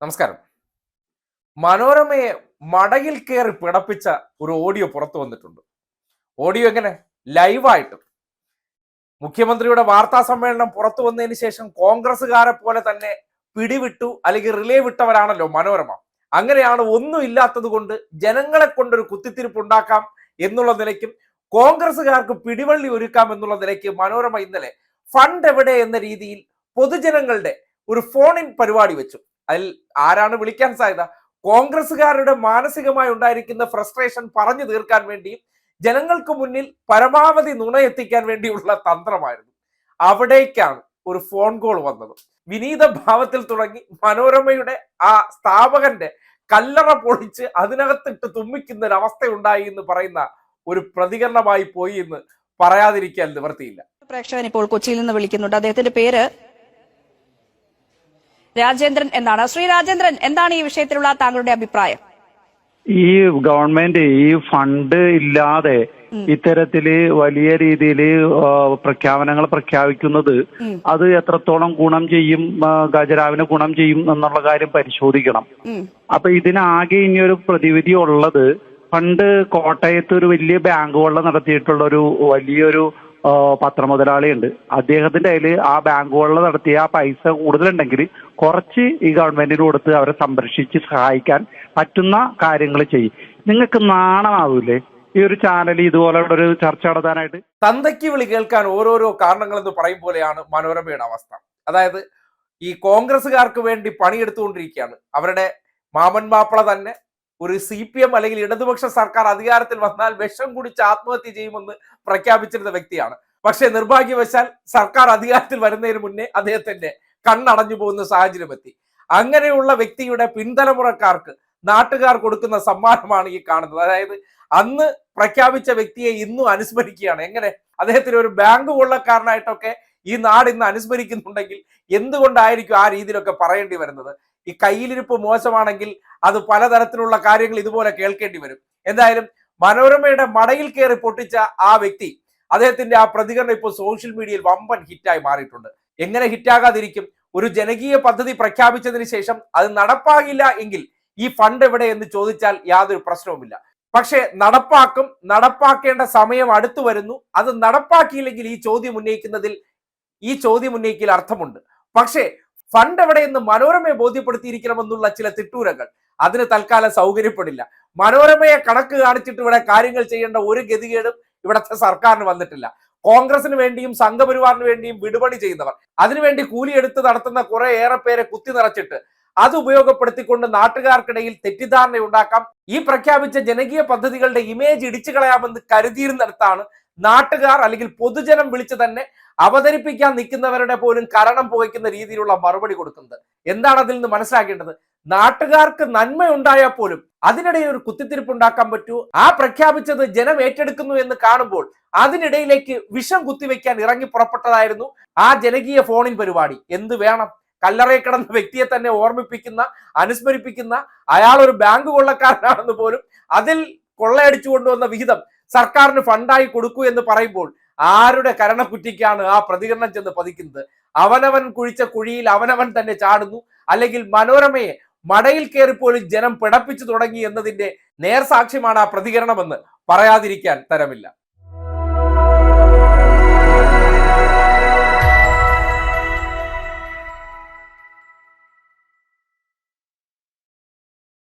നമസ്കാരം. മനോരമയെ മടയിൽ കയറി പിടപ്പിച്ച ഒരു ഓഡിയോ പുറത്തു വന്നിട്ടുണ്ട്. ഓഡിയോ എങ്ങനെ? ലൈവായിട്ട് മുഖ്യമന്ത്രിയുടെ വാർത്താ സമ്മേളനം പുറത്തു വന്നതിന് ശേഷം കോൺഗ്രസ്സുകാരെ പോലെ തന്നെ പിടിവിട്ടു അല്ലെങ്കിൽ റിലേ വിട്ടവരാണല്ലോ മനോരമ. അങ്ങനെയാണ് ഒന്നും ഇല്ലാത്തത് കൊണ്ട് ജനങ്ങളെ കൊണ്ടൊരു കുത്തിത്തിരിപ്പ് ഉണ്ടാക്കാം എന്നുള്ള നിലയ്ക്കും കോൺഗ്രസ്സുകാർക്ക് പിടിവള്ളി ഒരുക്കാം എന്നുള്ള നിലയ്ക്ക് മനോരമ ഇന്നലെ ഫണ്ട് എവിടെ എന്ന രീതിയിൽ പൊതുജനങ്ങളുടെ ഒരു ഫോൺ ഇൻ പരിപാടി വെച്ചു. അതിൽ ആരാണ് വിളിക്കാൻ സാധ്യത? കോൺഗ്രസ്സുകാരുടെ മാനസികമായി ഉണ്ടായിരിക്കുന്ന ഫ്രസ്ട്രേഷൻ പറഞ്ഞു തീർക്കാൻ വേണ്ടിയും ജനങ്ങൾക്ക് മുന്നിൽ പരമാവധി നുണ എത്തിക്കാൻ വേണ്ടിയുള്ള തന്ത്രമായിരുന്നു. അവിടേക്കാണ് ഒരു ഫോൺ കോൾ വന്നത്. വിനീത ഭാവത്തിൽ തുടങ്ങി മനോരമയുടെ ആ സ്ഥാപകന്റെ കല്ലറ പൊളിച്ച് അതിനകത്തിട്ട് തുമ്മിക്കുന്ന ഒരു അവസ്ഥ ഉണ്ടായി എന്ന് പറയുന്ന ഒരു പ്രതികരണമായി പോയി എന്ന് പറയാതിരിക്കാൻ നിവർത്തിയില്ല. പ്രേക്ഷകൻ ഇപ്പോൾ കൊച്ചിയിൽ നിന്ന് വിളിക്കുന്നുണ്ട്. അദ്ദേഹത്തിന്റെ പേര് രാജേന്ദ്രൻ എന്നാണ്. ശ്രീ രാജേന്ദ്രൻ, എന്താണ് ഈ വിഷയത്തിലുള്ള താങ്കളുടെ അഭിപ്രായം? ഈ ഗവൺമെന്റ് ഈ ഫണ്ട് ഇല്ലാതെ ഇത്തരത്തില് വലിയ രീതിയിൽ പ്രഖ്യാപനങ്ങൾ പ്രഖ്യാപിക്കുന്നത് അത് എത്രത്തോളം ഗുണം ചെയ്യും, ഖജനാവിന് ഗുണം ചെയ്യും എന്നുള്ള കാര്യം പരിശോധിക്കണം. അപ്പൊ ഇതിനാകെ ഇനിയൊരു പ്രതിവിധി ഉള്ളത്, പണ്ട് കോട്ടയത്ത് ഒരു വലിയ ബാങ്ക് കൊള്ള നടത്തിയിട്ടുള്ള ഒരു വലിയൊരു പത്രമുതലാളിയുണ്ട്. അദ്ദേഹത്തിന്റെ കയ്യിൽ ആ ബാങ്ക് കൊള്ള നടത്തിയ ആ പൈസ കൂടുതലുണ്ടെങ്കിൽ കുറച്ച് ഈ ഗവൺമെന്റിന് കൊടുത്ത് അവരെ സംരക്ഷിച്ച് സഹായിക്കാൻ പറ്റുന്ന കാര്യങ്ങൾ ചെയ്യും. നിങ്ങൾക്ക് നാണമാവൂലേ ഈ ഒരു ചാനൽ ഇതുപോലുള്ള ഒരു ചർച്ച നടത്താനായിട്ട്? തന്തയ്ക്ക് വിളി കേൾക്കാൻ ഓരോരോ കാരണങ്ങൾ എന്ന് പറയും പോലെയാണ് മനോരമയുടെ അവസ്ഥ. അതായത് ഈ കോൺഗ്രസ്സുകാർക്ക് വേണ്ടി പണിയെടുത്തുകൊണ്ടിരിക്കുകയാണ്. അവരുടെ മാമൻ മാപ്പിള തന്നെ ഒരു CPM അല്ലെങ്കിൽ ഇടതുപക്ഷ സർക്കാർ അധികാരത്തിൽ വന്നാൽ വിഷം കുടിച്ച് ആത്മഹത്യ ചെയ്യുമെന്ന് പ്രഖ്യാപിച്ചിരുന്ന വ്യക്തിയാണ്. പക്ഷേ നിർഭാഗ്യവശാൽ സർക്കാർ അധികാരത്തിൽ വരുന്നതിന് മുന്നേ അദ്ദേഹത്തിന്റെ കണ്ണടഞ്ഞു പോകുന്ന സാഹചര്യം എത്തി. അങ്ങനെയുള്ള വ്യക്തിയുടെ പിൻതലമുറക്കാർക്ക് നാട്ടുകാർ കൊടുക്കുന്ന സമ്മാനമാണ് ഈ കാണുന്നത്. അതായത് അന്ന് പ്രഖ്യാപിച്ച വ്യക്തിയെ ഇന്നും അനുസ്മരിക്കുകയാണ്. എങ്ങനെ? അദ്ദേഹത്തിന് ഒരു ബാങ്ക് കൊള്ളക്കാരനായിട്ടൊക്കെ ഈ നാട് ഇന്ന് അനുസ്മരിക്കുന്നുണ്ടെങ്കിൽ എന്തുകൊണ്ടായിരിക്കും ആ രീതിയിലൊക്കെ പറയേണ്ടി വരുന്നത്? ഈ കയ്യിലിരിപ്പ് മോശമാണെങ്കിൽ അത് പലതരത്തിലുള്ള കാര്യങ്ങൾ ഇതുപോലെ കേൾക്കേണ്ടി വരും. എന്തായാലും മനോരമയുടെ മടയിൽ കയറി പൊട്ടിച്ച ആ വ്യക്തി, അദ്ദേഹത്തിന്റെ ആ പ്രതികരണം ഇപ്പോൾ സോഷ്യൽ മീഡിയയിൽ വമ്പൻ ഹിറ്റായി മാറിയിട്ടുണ്ട്. എങ്ങനെ ഹിറ്റാകാതിരിക്കും? ഒരു ജനകീയ പദ്ധതി പ്രഖ്യാപിച്ചതിന് ശേഷം അത് നടപ്പാകില്ല എങ്കിൽ ഈ ഫണ്ട് എവിടെ എന്ന് ചോദിച്ചാൽ യാതൊരു പ്രശ്നവുമില്ല. പക്ഷേ നടപ്പാക്കേണ്ട സമയം അടുത്തു വരുന്നു. അത് നടപ്പാക്കിയില്ലെങ്കിൽ ഈ ചോദ്യം ഉന്നയിക്കൽ അർത്ഥമുണ്ട്. പക്ഷേ ഫണ്ട് എവിടെയെന്ന് മനോരമയെ ബോധ്യപ്പെടുത്തിയിരിക്കണമെന്നുള്ള ചില തിട്ടൂരങ്ങൾ അതിന് തൽക്കാലം സൗകര്യപ്പെടില്ല. മനോരമയെ കണക്ക് കാണിച്ചിട്ട് ഇവിടെ കാര്യങ്ങൾ ചെയ്യേണ്ട ഒരു ഗതികേടും ഇവിടത്തെ സർക്കാരിന് വന്നിട്ടില്ല. കോൺഗ്രസിന് വേണ്ടിയും സംഘപരിവാറിന് വേണ്ടിയും വിടുപണി ചെയ്യുന്നവർ, അതിനുവേണ്ടി കൂലിയെടുത്ത് നടത്തുന്ന കുറെ ഏറെ പേരെ കുത്തി നിറച്ചിട്ട് അത് ഉപയോഗപ്പെടുത്തിക്കൊണ്ട് നാട്ടുകാർക്കിടയിൽ തെറ്റിദ്ധാരണ ഉണ്ടാക്കാം. ഈ പ്രഖ്യാപിച്ച ജനകീയ പദ്ധതികളുടെ ഇമേജ് ഇടിച്ചു കളയാമെന്ന് കരുതിയിരുന്നിടത്താണ് നാട്ടുകാർ അല്ലെങ്കിൽ പൊതുജനം വിളിച്ച് തന്നെ അവതരിപ്പിക്കാൻ നിൽക്കുന്നവരുടെ പോലും കരണം പുകയ്ക്കുന്ന രീതിയിലുള്ള മറുപടി കൊടുക്കുന്നത്. എന്താണ് അതിൽ നിന്ന് മനസ്സിലാക്കേണ്ടത്? നാട്ടുകാർക്ക് നന്മ ഉണ്ടായാൽ പോലും അതിനിടയിൽ ഒരു കുത്തിത്തിരിപ്പ് ഉണ്ടാക്കാൻ പറ്റൂ. ആ പ്രഖ്യാപിച്ചത് ജനം ഏറ്റെടുക്കുന്നു എന്ന് കാണുമ്പോൾ അതിനിടയിലേക്ക് വിഷം കുത്തിവെക്കാൻ ഇറങ്ങി പുറപ്പെട്ടതായിരുന്നു ആ ജനകീയ ഫോണിൻ പരിപാടി. എന്ത് വേണം? കല്ലറയിൽ കിടന്ന വ്യക്തിയെ തന്നെ ഓർമ്മിപ്പിക്കുന്ന, അനുസ്മരിപ്പിക്കുന്ന, അയാൾ ഒരു ബാങ്ക് കൊള്ളക്കാരനാണെന്ന് പോലും അതിൽ കൊള്ളയടിച്ചു കൊണ്ടുവന്ന വിഹിതം സർക്കാരിന് ഫണ്ടായി കൊടുക്കൂ എന്ന് പറയുമ്പോൾ ആരുടെ കരണക്കുറ്റിക്കാണ് ആ പ്രതികരണം ചെന്ന് പതിക്കുന്നത്? അവനവൻ കുഴിച്ച കുഴിയിൽ അവനവൻ തന്നെ ചാടുന്നു. അല്ലെങ്കിൽ മനോരമയെ മടയിൽ കയറിപ്പോലും ജനം പിടപ്പിച്ചു തുടങ്ങി എന്നതിന്റെ നേർസാക്ഷ്യമാണ് ആ പ്രതികരണമെന്ന് പറയാതിരിക്കാൻ തരമില്ല.